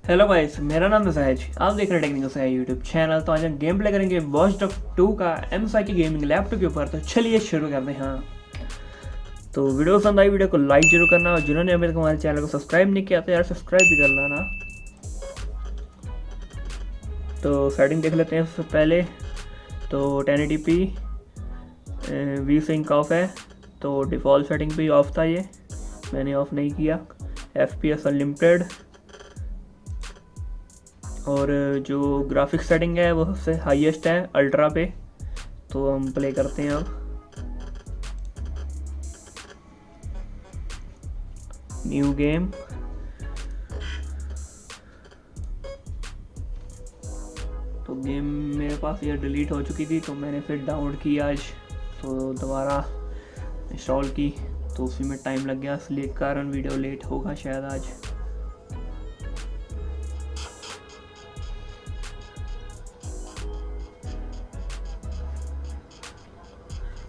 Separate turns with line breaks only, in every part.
Hello guys, मेरा नाम है सहज। आप देख रहे हैं टेक्निकल सहज यूट्यूब चैनल। तो आज हम गेम प्ले करेंगे वॉच डॉग 2 का MSI की गेमिंग लैपटॉप के ऊपर। तो चलिए शुरू करते हैं। तो वीडियो पसंद आई, वीडियो को लाइक जरूर करना और जिन्होंने अभी तक हमारे चैनल को सब्सक्राइब नहीं किया तो यार सब्सक्राइब भी कर लेना। तो सेटिंग देख लेते हैं सबसे पहले। तो 1080p वी सिंक ऑफ है, तो डिफ़ॉल्ट सेटिंग भी ऑफ था, ये मैंने ऑफ नहीं किया। FPS अनलिमिटेड, और जो ग्राफिक्स सेटिंग है वो सबसे हाईएस्ट है अल्ट्रा पे। तो हम प्ले करते हैं अब। न्यू गेम, तो गेम मेरे पास ये डिलीट हो चुकी थी तो मैंने फिर डाउनलोड की आज, तो दोबारा इंस्टॉल की, तो उसी में टाइम लग गया, इसलिए कारण वीडियो लेट होगा शायद आज।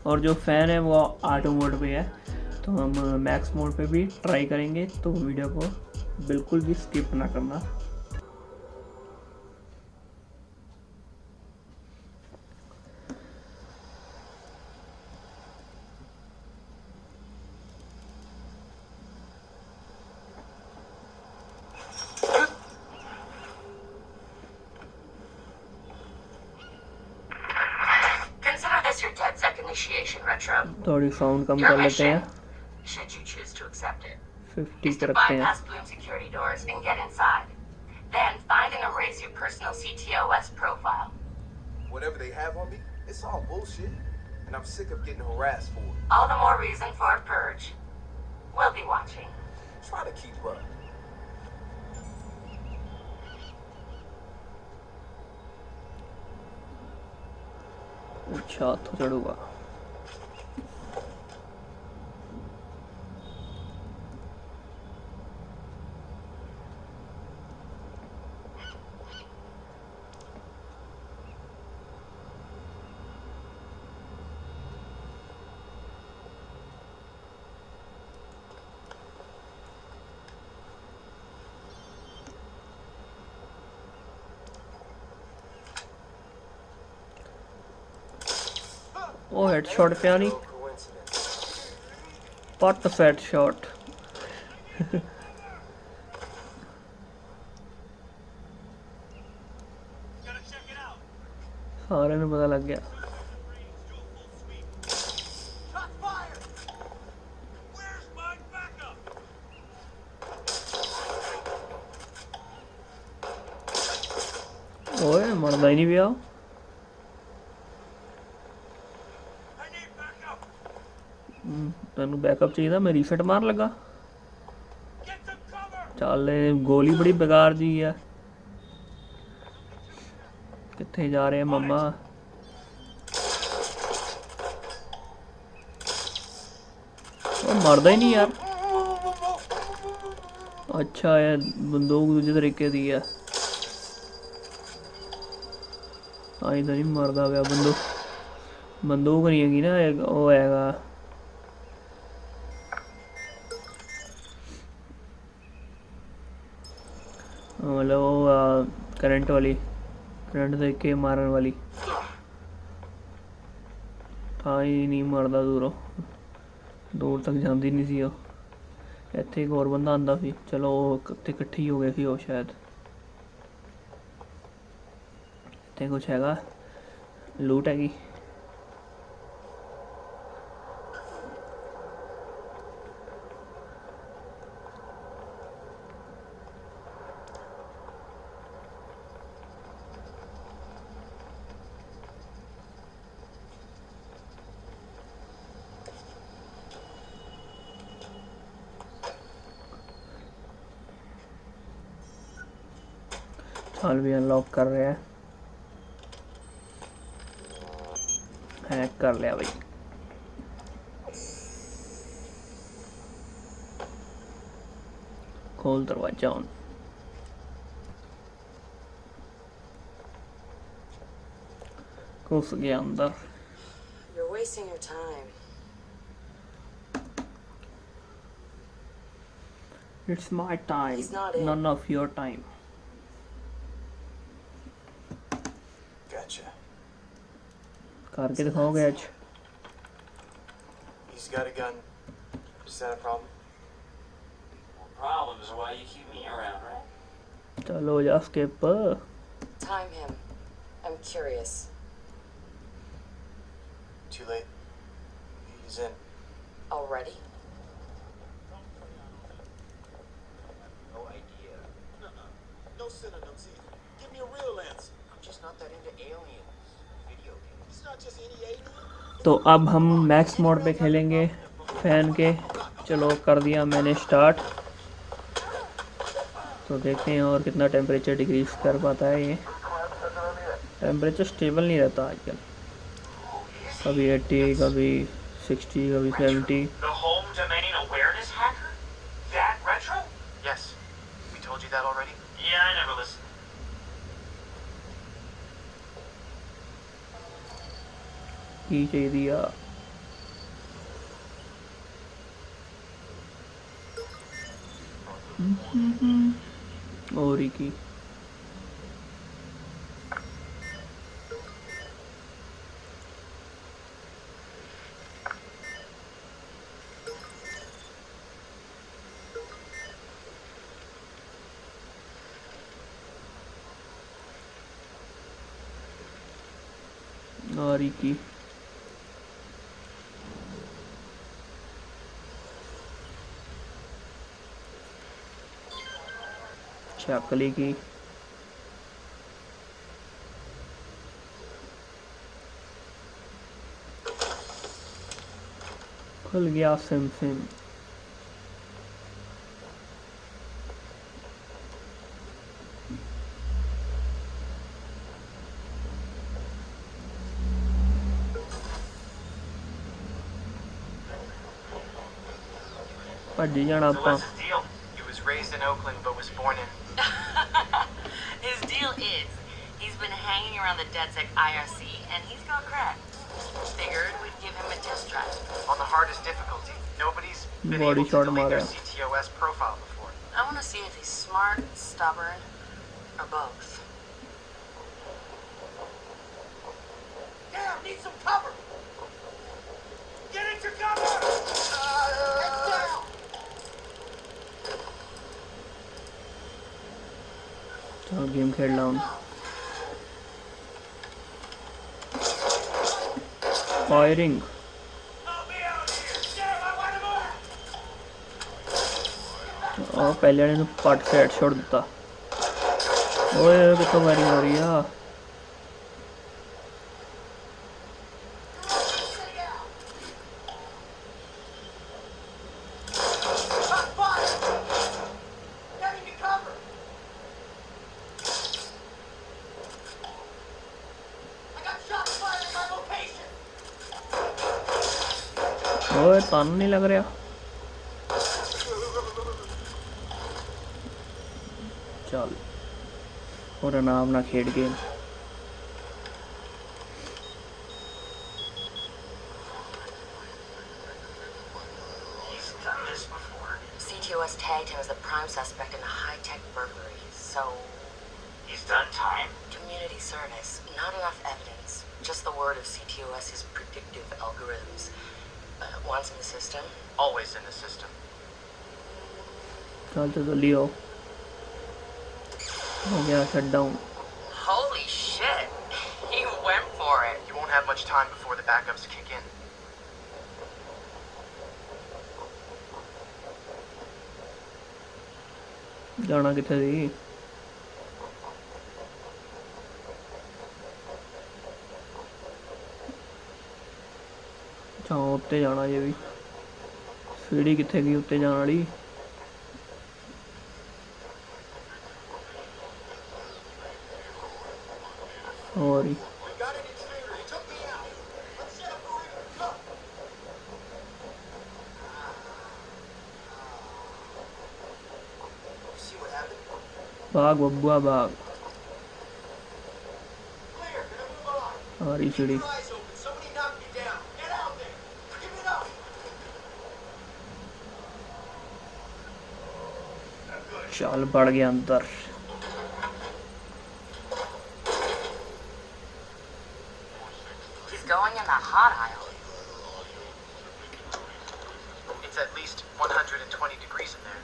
और जो फ़ैन है वो ऑटो मोड पे है, तो हम मैक्स मोड पे भी ट्राई करेंगे, तो वीडियो को बिल्कुल भी स्किप ना करना।
Your 10-second initiation retro.
थोड़ी साउंड कम
Your
कर लेते हैं,
mission, should you choose to accept it,
50
is
पे
to
रखते हैं।
bypass Bloom security doors and get inside. Then find and erase your personal CTOS profile.
Whatever they have on me, it's all bullshit. And I'm sick of getting harassed for it.
All the more reason for a purge. We'll be watching.
Try to keep up.
अच्छा, तो चढ़ूंगा। ओ headshot पे आनी, पट set shot. सारे में पता लग गया। ओए मरदा ही नहीं भी आओ। तेन बैकअप चाहिए था, मैं रीसेट मार लगा। चल गोली बड़ी बेकार जी है। कितने जा रहे हैं मम्मा? वो मरदा ही नहीं यार। अच्छा है, बंदूक दूसरे तरीके दी है। आई तो नहीं मरदा गया। बंदूक नहीं हैगी ना, वो हैगा मतलब करंट वाली, करंट देख के मारने वाली। था ही नहीं मरदा, दूर तक जाती नहीं सी। इत्थे एक और बंदा आंदा सी, चलो इकट्ठे ही हो गए सी वो शायद। इत्थे कुछ हैगा, लूट हैगी। हाल भी अनलॉक कर रहे हैं, हैक कर लिया भाई। खोल दरवाजा ऑन। घुस गया अंदर।
You're wasting your time.
It's my time,
He's not in.
none of your time.
at you.
करके दिखाओगे आज?
He's got a gun. Is that a problem?
Well, problems are why you keep me around, right?
चलो जा skip.
Time him. I'm curious.
Too late. He's in.
Already?
No idea. No synonyms either. Give me a real answer. I'm just not that into aliens. Video games. It's not just any alien.
तो अब हम max mode पे खेलेंगे fan के। चलो कर दिया मैंने स्टार्ट। तो देखते हैं और कितना टेम्परेचर डिक्रीज कर पाता है ये। टेम्परेचर स्टेबल नहीं रहता आजकल, कभी 80, कभी 60, कभी 70।
The home domain awareness hacker? That retro?
Yes. We told you that already?
Yeah, I never listened.
की चाहिए दिया। और ही की और ही की चकली की खुल गया सिम सिम। भज्जी जाना
So
आपा।
what's his deal? He was raised in Oakland but was born in...
His deal is, he's been hanging around the DedSec IRC, and he's got crack. Figured we'd give him a test drive.
on the hardest difficulty. Nobody's been
Body
able to
shot
delete their
मारा।
CTOS profile before.
I want to see if he's smart, stubborn, or both.
Damn, need some cover! Get into cover! Head down!
चलो game खेल रहा हूँ। Firing और पहले ने पट से हेडशॉट दिता। ओए कितना फायरिंग हो रही है।
Hot fire! Get into cover! I got shots fired at my location!
ओए तान नहीं लग रहा। चल और नाम ना खेड़ game.
He's done this before.
CTOS tagged him as the prime suspect in a high-tech burglary, so
He's done time.
community service. Not enough evidence. Just the word of CTOS's predictive algorithms. Once in the system,
Always in the system.
चल तो जल्दी हो गया shut down.
holy shit! He went for it.
You won't have much time before the backups kick in.
जाना किथे सी? अच्छा उत्ते जाना ये भी। सीढ़ी किथे गई उत्ते जाने वाली? और ही
We got an intruder. He took me out. Let's set up a perimeter. Go! You see what happened?
भाग बब्बुआ भाग।
Clear. Gonna move on.
और ही सीढ़ी
Keep your eyes open. Somebody knocked me down. Get out there. Give it up.
चल बढ़ गया अंदर।
going in the hot aisle.
It's at least 120 degrees in there.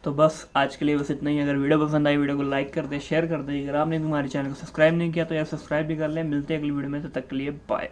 तो बस आज के लिए बस इतना ही। अगर वीडियो पसंद आई वीडियो को लाइक कर दे, शेयर कर दे। अगर आपने हमारे चैनल को सब्सक्राइब नहीं किया तो यार सब्सक्राइब भी कर लें। मिलते हैं अगली वीडियो में, तब तक के लिए बाय।